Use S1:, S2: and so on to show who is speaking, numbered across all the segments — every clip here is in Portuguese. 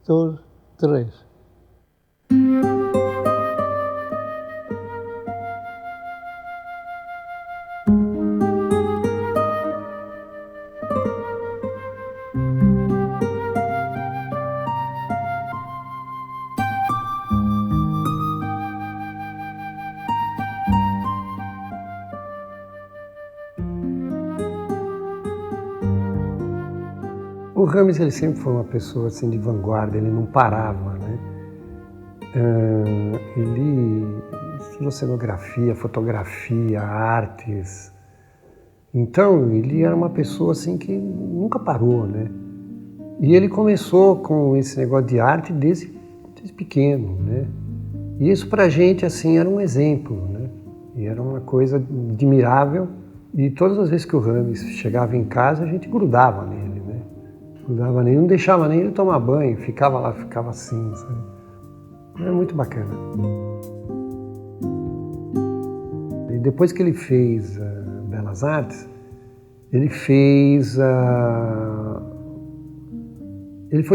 S1: dois, três. O Rames, ele sempre foi uma pessoa assim de vanguarda, ele não parava, né? Ele estudou cenografia, fotografia, artes. Então, ele era uma pessoa assim que nunca parou, né? E ele começou com esse negócio de arte desde pequeno, né? E isso pra gente, assim, era um exemplo, né? E era uma coisa admirável. E todas as vezes que o Rames chegava em casa, a gente grudava nele, né? Grudava nele, não deixava nem ele tomar banho, ficava lá, ficava assim, sabe? Era muito bacana. E depois que ele fez Belas Artes, ele foi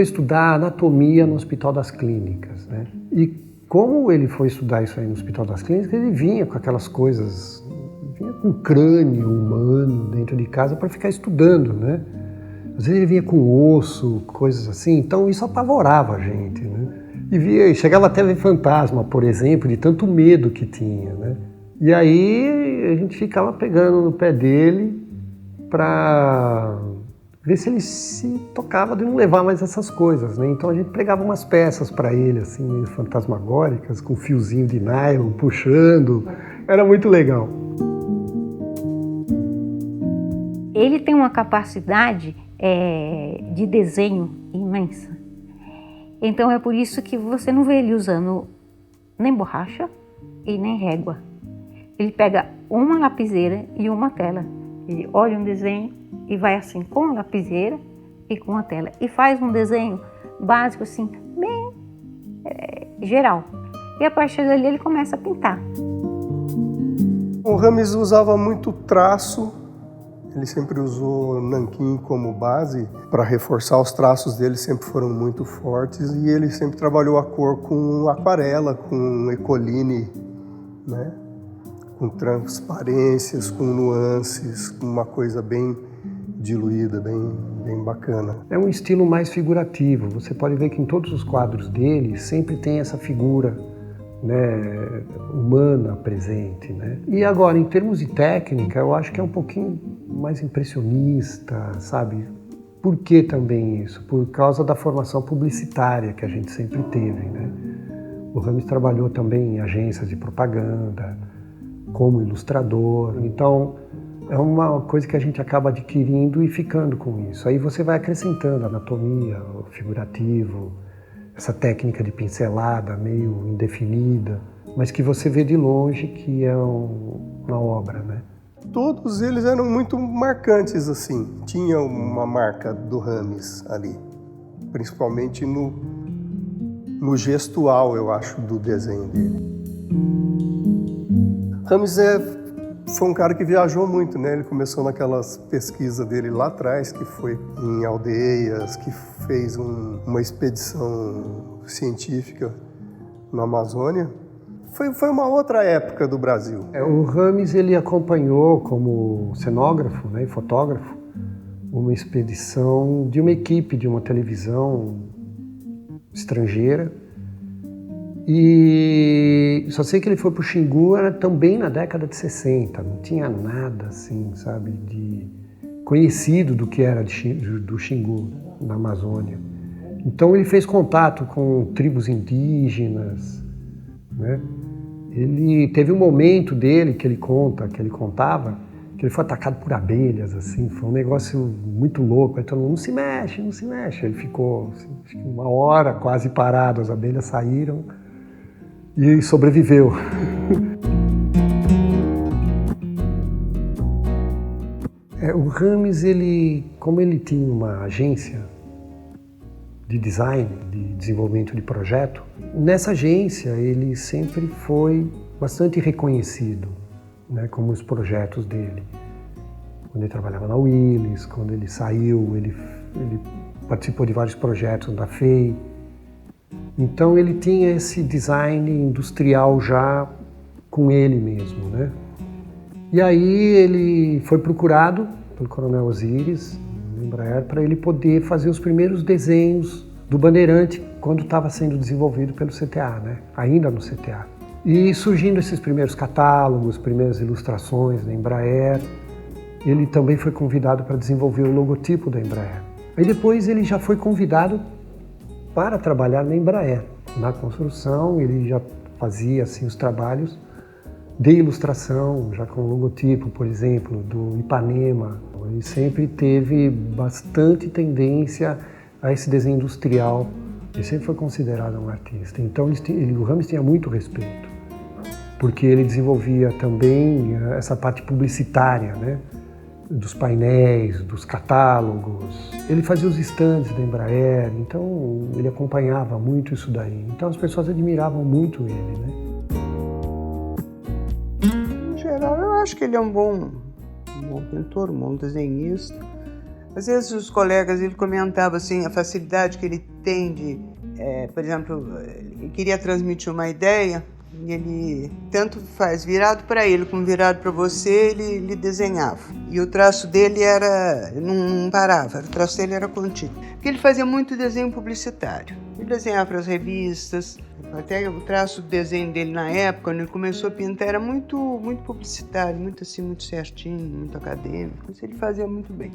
S1: estudar anatomia no Hospital das Clínicas, né? E como ele foi estudar isso aí no Hospital das Clínicas, ele vinha com aquelas coisas, vinha com crânio humano dentro de casa para ficar estudando, né? Às vezes ele vinha com osso, coisas assim, então isso apavorava a gente, né? E chegava até a ver fantasma, por exemplo, de tanto medo que tinha, né? E aí a gente ficava pegando no pé dele para ver se ele se tocava de não levar mais essas coisas, né? Então a gente pregava umas peças para ele, assim, meio fantasmagóricas, com fiozinho de nylon puxando. Era muito legal.
S2: Ele tem uma capacidade de desenho imensa. Então é por isso que você não vê ele usando nem borracha e nem régua. Ele pega uma lapiseira e uma tela. Ele olha um desenho e vai assim com a lapiseira e com a tela. E faz um desenho básico assim, bem geral. E a partir dali ele começa a pintar.
S3: O Rames usava muito traço. Ele sempre usou nanquim como base para reforçar. Os traços dele sempre foram muito fortes e ele sempre trabalhou a cor com aquarela, com ecoline, né? Com transparências, com nuances, com uma coisa bem diluída, bem bacana.
S1: É um estilo mais figurativo. Você pode ver que em todos os quadros dele sempre tem essa figura, né, humana presente, né? E agora, em termos de técnica, eu acho que é um pouquinho mais impressionista, sabe? Por que também isso? Por causa da formação publicitária que a gente sempre teve, né? O Rames trabalhou também em agências de propaganda, como ilustrador, então é uma coisa que a gente acaba adquirindo e ficando com isso. Aí você vai acrescentando anatomia, o figurativo, essa técnica de pincelada meio indefinida, mas que você vê de longe que é uma obra, né?
S3: Todos eles eram muito marcantes, assim. Tinha uma marca do Rames ali, principalmente no gestual, eu acho, do desenho dele. Rames foi um cara que viajou muito, né? Ele começou naquelas pesquisas dele lá atrás, que foi em aldeias, que fez uma expedição científica na Amazônia. Foi uma outra época do Brasil.
S1: O Rames, ele acompanhou como cenógrafo, né, e fotógrafo uma expedição de uma equipe de uma televisão estrangeira. E só sei que ele foi para o Xingu também na década de 60, não tinha nada assim, sabe, de conhecido do que era do Xingu, na Amazônia. Então ele fez contato com tribos indígenas, né? Ele teve um momento dele que ele contava, que ele foi atacado por abelhas, assim, foi um negócio muito louco. Aí todo mundo, não se mexe, não se mexe. Ele ficou assim, acho que uma hora quase parado, as abelhas saíram e sobreviveu. O Rames, como ele tinha uma agência de design, de desenvolvimento de projeto, nessa agência ele sempre foi bastante reconhecido, né, como os projetos dele. Quando ele trabalhava na Willis, quando ele saiu, ele participou de vários projetos da FEI. Então ele tinha esse design industrial já com ele mesmo, né? E aí ele foi procurado pelo Coronel Osiris, no Embraer, para ele poder fazer os primeiros desenhos do Bandeirante quando estava sendo desenvolvido pelo CTA, né? Ainda no CTA. E surgindo esses primeiros catálogos, primeiras ilustrações da Embraer, ele também foi convidado para desenvolver o logotipo da Embraer. Aí depois ele já foi convidado para trabalhar na Embraer. Na construção ele já fazia assim, os trabalhos de ilustração, já com o logotipo, por exemplo, do Ipanema. Ele sempre teve bastante tendência a esse desenho industrial. Ele sempre foi considerado um artista. Então o Rames tinha muito respeito, porque ele desenvolvia também essa parte publicitária, né? Dos painéis, dos catálogos. Ele fazia os estandes da Embraer, então ele acompanhava muito isso daí. Então as pessoas admiravam muito ele, né?
S4: Em geral, eu acho que ele é um bom pintor, um bom desenhista. Às vezes os colegas, ele comentava assim, a facilidade que ele tem de, por exemplo, ele queria transmitir uma ideia, e ele tanto faz virado para ele como virado para você, ele desenhava. E o traço dele não parava, o traço dele era contínuo. Porque ele fazia muito desenho publicitário. Ele desenhava para as revistas, até o traço do desenho dele na época, quando ele começou a pintar, era muito publicitário, muito assim, muito certinho, muito acadêmico. Isso ele fazia muito bem.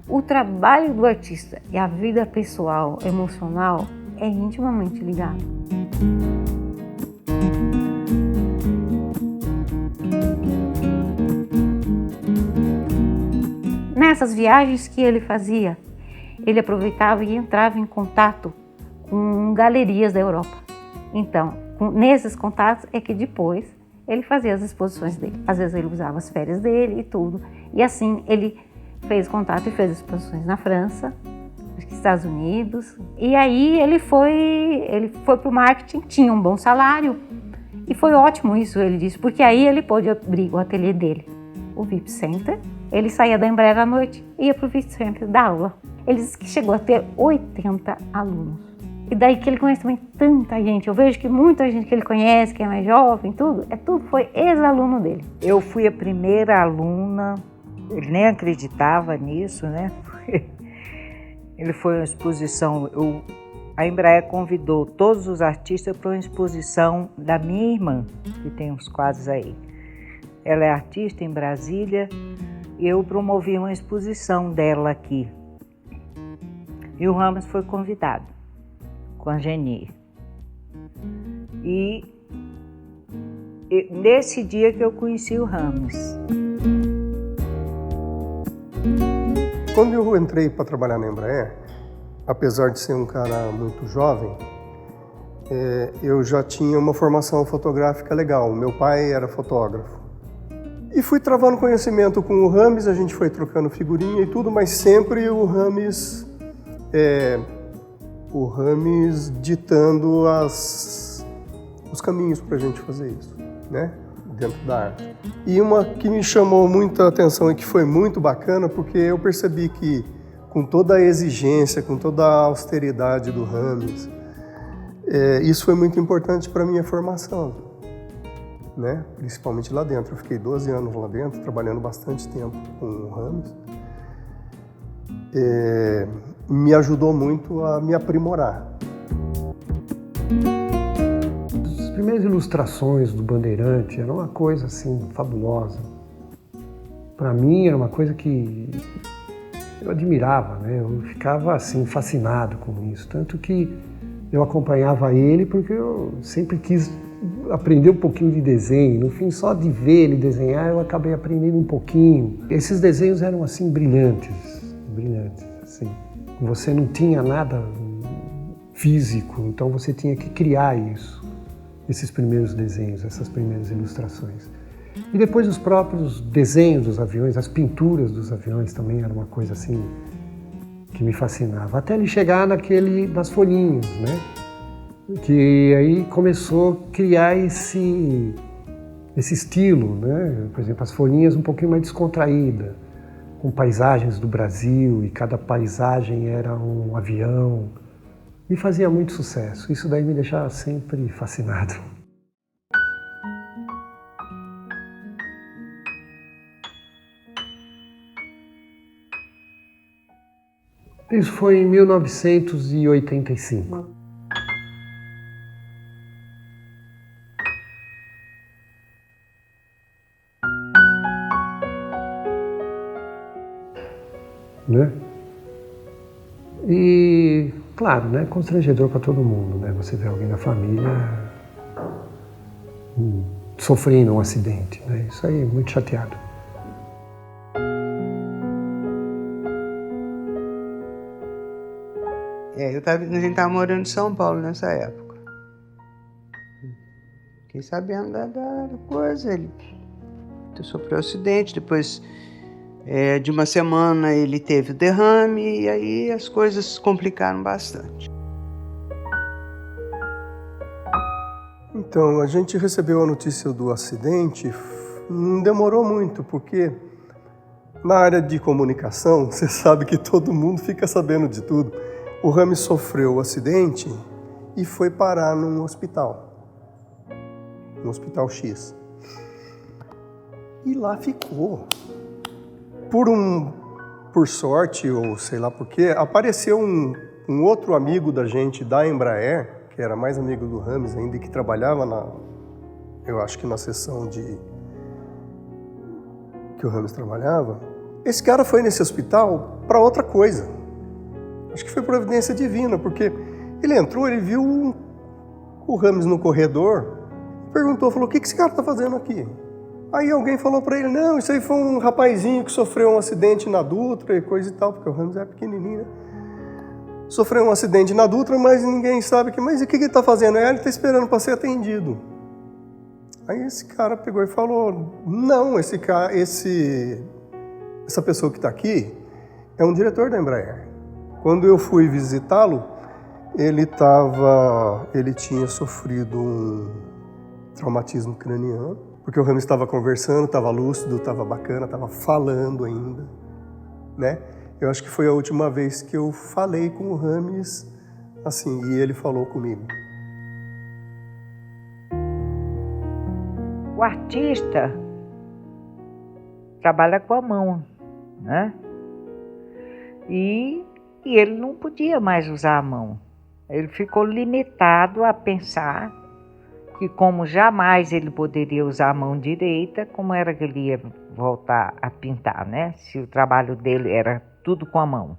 S2: O trabalho do artista e a vida pessoal, emocional, é intimamente ligado. Nessas viagens que ele fazia, ele aproveitava e entrava em contato com galerias da Europa. Então, nesses contatos é que depois ele fazia as exposições dele. Às vezes ele usava as férias dele e tudo. E assim ele fez contato e fez exposições na França, nos Estados Unidos. E aí ele foi para o marketing, tinha um bom salário. E foi ótimo isso, ele disse, porque aí ele pôde abrir o ateliê dele, o VIP Center. Ele saía da Embraer à noite e ia para o VIP Center dar aula. Ele disse que chegou a ter 80 alunos. E daí que ele conhece também tanta gente. Eu vejo que muita gente que ele conhece, que é mais jovem, tudo foi ex-aluno dele.
S5: Eu fui a primeira aluna, ele nem acreditava nisso, né? Ele foi uma exposição, a Embraer convidou todos os artistas para uma exposição da minha irmã, que tem uns quadros aí. Ela é artista em Brasília e eu promovi uma exposição dela aqui. E o Rames foi convidado, com a Geni. E nesse dia que eu conheci o Rames.
S3: Quando eu entrei para trabalhar na Embraer, apesar de ser um cara muito jovem, eu já tinha uma formação fotográfica legal. Meu pai era fotógrafo. E fui travando conhecimento com o Rames, a gente foi trocando figurinha e tudo, mas sempre o Rames ditando os caminhos para a gente fazer isso, né? Dentro da arte. E uma que me chamou muita atenção e que foi muito bacana, porque eu percebi que com toda a exigência, com toda a austeridade do Rames, isso foi muito importante para a minha formação, né? Principalmente lá dentro. Eu fiquei 12 anos lá dentro, trabalhando bastante tempo com o Rames. Me ajudou muito a me aprimorar.
S1: As primeiras ilustrações do Bandeirante eram uma coisa assim fabulosa. Para mim era uma coisa que eu admirava, né? Eu ficava assim fascinado com isso, tanto que eu acompanhava ele porque eu sempre quis aprender um pouquinho de desenho. No fim, só de ver ele desenhar, eu acabei aprendendo um pouquinho. Esses desenhos eram assim brilhantes, assim. Você não tinha nada físico, então você tinha que criar isso, esses primeiros desenhos, essas primeiras ilustrações. E depois os próprios desenhos dos aviões, as pinturas dos aviões também era uma coisa assim que me fascinava. Até ele chegar nas folhinhas, né? Que aí começou a criar esse estilo, né? Por exemplo, as folhinhas um pouquinho mais descontraídas. com paisagens do Brasil, e cada paisagem era um avião, e fazia muito sucesso. Isso daí me deixava sempre fascinado. Isso foi em 1985. Né? E, claro, né, constrangedor para todo mundo, né? Você vê alguém da família sofrendo um acidente, né? Isso aí, muito chateado.
S4: A gente estava morando em São Paulo nessa época. Fiquei sabendo da coisa, ele sofreu um acidente, depois de uma semana ele teve o derrame e aí as coisas complicaram bastante.
S3: Então, a gente recebeu a notícia do acidente, não demorou muito, porque na área de comunicação, você sabe que todo mundo fica sabendo de tudo. O Rames sofreu o acidente e foi parar num hospital, no Hospital X. E lá ficou. Por sorte, ou sei lá por quê, apareceu um outro amigo da gente da Embraer, que era mais amigo do Rames ainda, e que trabalhava eu acho que na seção que o Rames trabalhava. Esse cara foi nesse hospital para outra coisa. Acho que foi providência divina, porque ele entrou, ele viu o Rames no corredor, perguntou, falou, o que esse cara está fazendo aqui? Aí alguém falou para ele, não, isso aí foi um rapazinho que sofreu um acidente na Dutra e coisa e tal, porque o Rames é pequenininho, né? Sofreu um acidente na Dutra, mas ninguém sabe mas o que ele está fazendo? Aí ele está esperando para ser atendido. Aí esse cara pegou e falou, não, essa pessoa que está aqui é um diretor da Embraer. Quando eu fui visitá-lo, ele tinha sofrido um traumatismo craniano, porque o Rames estava conversando, estava lúcido, estava bacana, estava falando ainda, né? Eu acho que foi a última vez que eu falei com o Rames, assim, e ele falou comigo.
S5: O artista trabalha com a mão, né? E ele não podia mais usar a mão. Ele ficou limitado a pensar que como jamais ele poderia usar a mão direita, como era que ele ia voltar a pintar, né? Se o trabalho dele era tudo com a mão.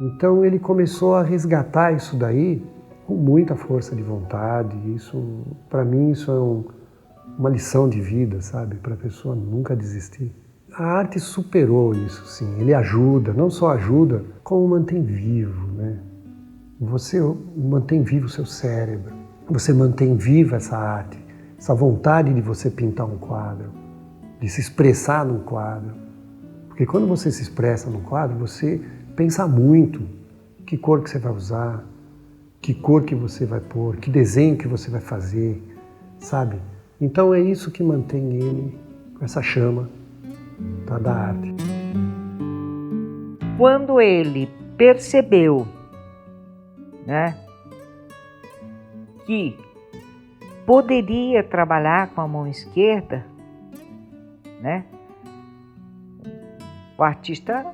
S1: Então ele começou a resgatar isso daí com muita força de vontade. Isso, para mim, isso é uma lição de vida, sabe? Para a pessoa nunca desistir. A arte superou isso, sim. Ele ajuda, não só ajuda, como mantém vivo, né? Você mantém vivo o seu cérebro. Você mantém viva essa arte, essa vontade de você pintar um quadro, de se expressar num quadro. Porque quando você se expressa num quadro, você pensa muito que cor que você vai usar, que cor que você vai pôr, que desenho que você vai fazer, sabe? Então é isso que mantém ele com essa chama da arte.
S5: Quando ele percebeu, né, que poderia trabalhar com a mão esquerda, né, o artista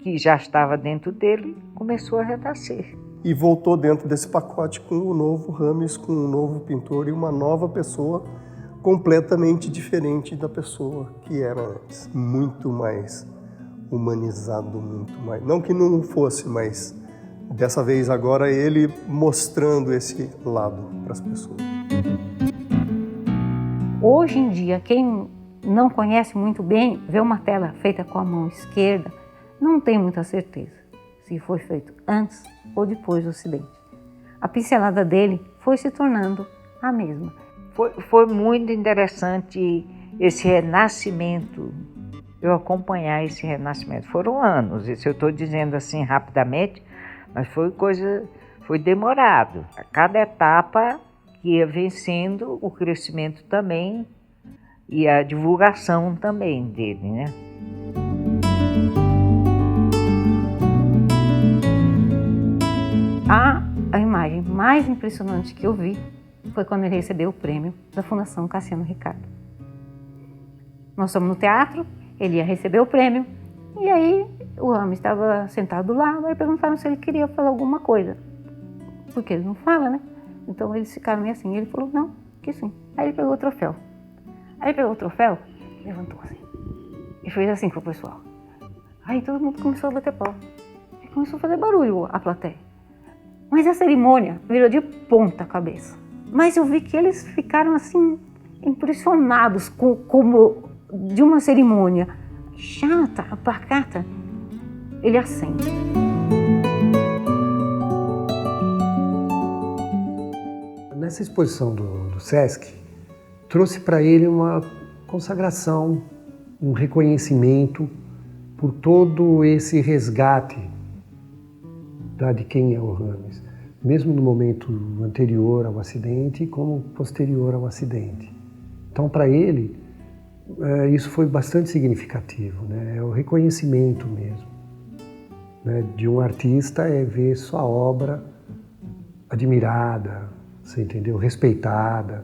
S5: que já estava dentro dele começou a renascer.
S3: E voltou dentro desse pacote com o novo Rames, com um novo pintor e uma nova pessoa completamente diferente da pessoa que era antes. Muito mais humanizado, muito mais. Não que não fosse, mas dessa vez agora ele mostrando esse lado para as pessoas.
S2: Hoje em dia, quem não conhece muito bem, vê uma tela feita com a mão esquerda, não tem muita certeza se foi feito antes ou depois do acidente. A pincelada dele foi se tornando a mesma.
S5: Foi muito interessante esse renascimento, eu acompanhar esse renascimento. Foram anos, isso eu estou dizendo assim rapidamente, mas foi demorado. A cada etapa que ia vencendo, o crescimento também e a divulgação também dele, né?
S2: A imagem mais impressionante que eu vi foi quando ele recebeu o prêmio da Fundação Cassiano Ricardo. Nós estamos no teatro, ele ia receber o prêmio, e aí o Rames estava sentado do lado, aí perguntaram se ele queria falar alguma coisa, porque ele não fala, né? Então eles ficaram meio assim, ele falou, não, que sim. Aí ele pegou o troféu. Levantou assim, e fez assim pro pessoal. Aí todo mundo começou a bater palma, e começou a fazer barulho a plateia. Mas a cerimônia virou de ponta cabeça. Mas eu vi que eles ficaram assim, impressionados com como de uma cerimônia chata, pacata, ele acende.
S1: Nessa exposição do Sesc, trouxe para ele uma consagração, um reconhecimento por todo esse resgate de quem é o Rames, mesmo no momento anterior ao acidente como posterior ao acidente. Então, para ele, isso foi bastante significativo, né? É o reconhecimento mesmo, né? De um artista, é ver sua obra admirada, você entendeu? Respeitada.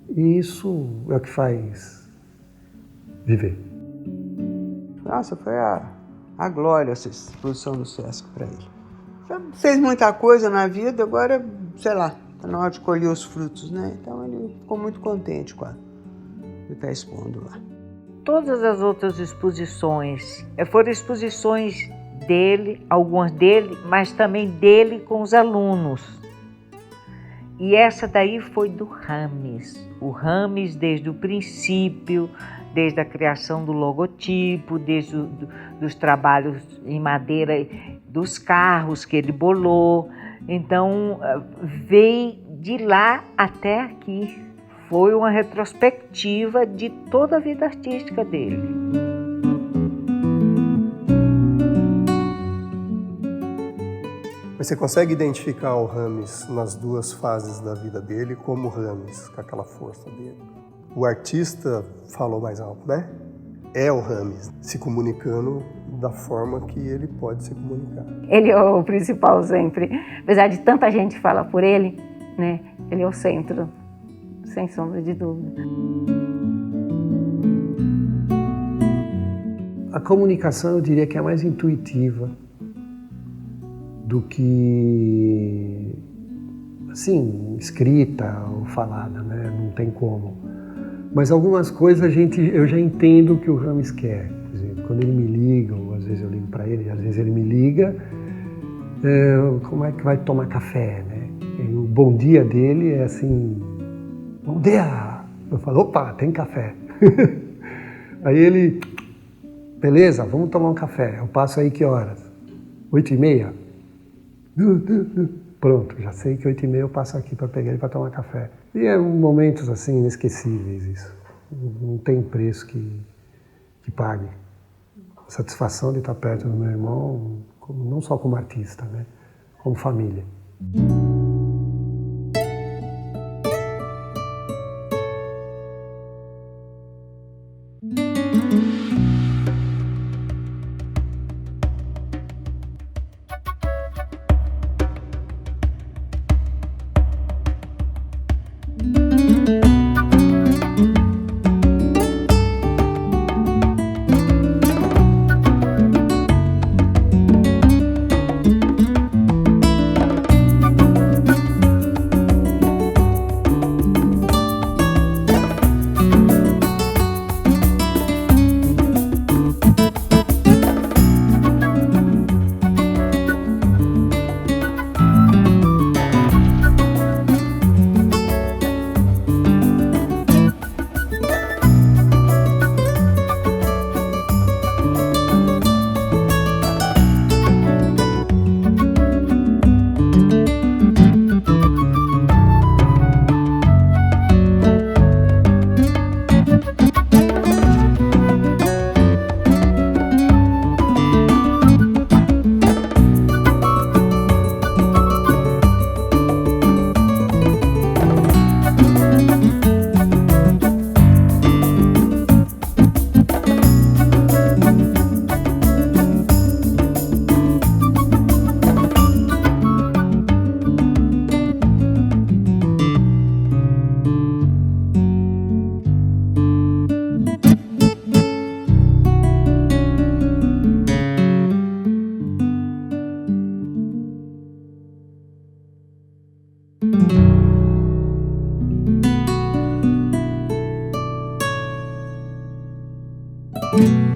S1: E isso é o que faz viver.
S4: Nossa, foi a glória essa exposição do Sesc para ele. Já fez muita coisa na vida, agora, sei lá, está na hora de colher os frutos, né? Então ele ficou muito contente com de estar expondo lá.
S5: Todas as outras exposições foram exposições dele, algumas dele, mas também dele com os alunos. E essa daí foi do Rames. O Rames desde o princípio, desde a criação do logotipo, desde dos trabalhos em madeira, dos carros que ele bolou. Então, veio de lá até aqui. Foi uma retrospectiva de toda a vida artística dele.
S3: Você consegue identificar o Rames nas duas fases da vida dele como Rames, com aquela força dele? O artista falou mais alto, né? É o Rames se comunicando da forma que ele pode se comunicar.
S2: Ele é o principal sempre. Apesar de tanta gente falar por ele, né? Ele é o centro, sem sombra de dúvida.
S1: A comunicação, eu diria que é a mais intuitiva do que, assim, escrita ou falada, né? Não tem como. Mas algumas coisas eu já entendo o que o Rames quer. Por exemplo, quando ele me liga, ou às vezes eu ligo para ele, às vezes ele me liga, como é que vai tomar café, né? E o bom dia dele é assim, bom dia! Eu falo, opa, tem café. Aí ele, beleza, vamos tomar um café. Eu passo aí que horas? 8h30? Pronto, já sei que 8h30 eu passo aqui para pegar ele para tomar café. E é momentos assim inesquecíveis isso. Não tem preço que pague. A satisfação de estar perto do meu irmão, não só como artista, né? Como família.
S3: Obrigado.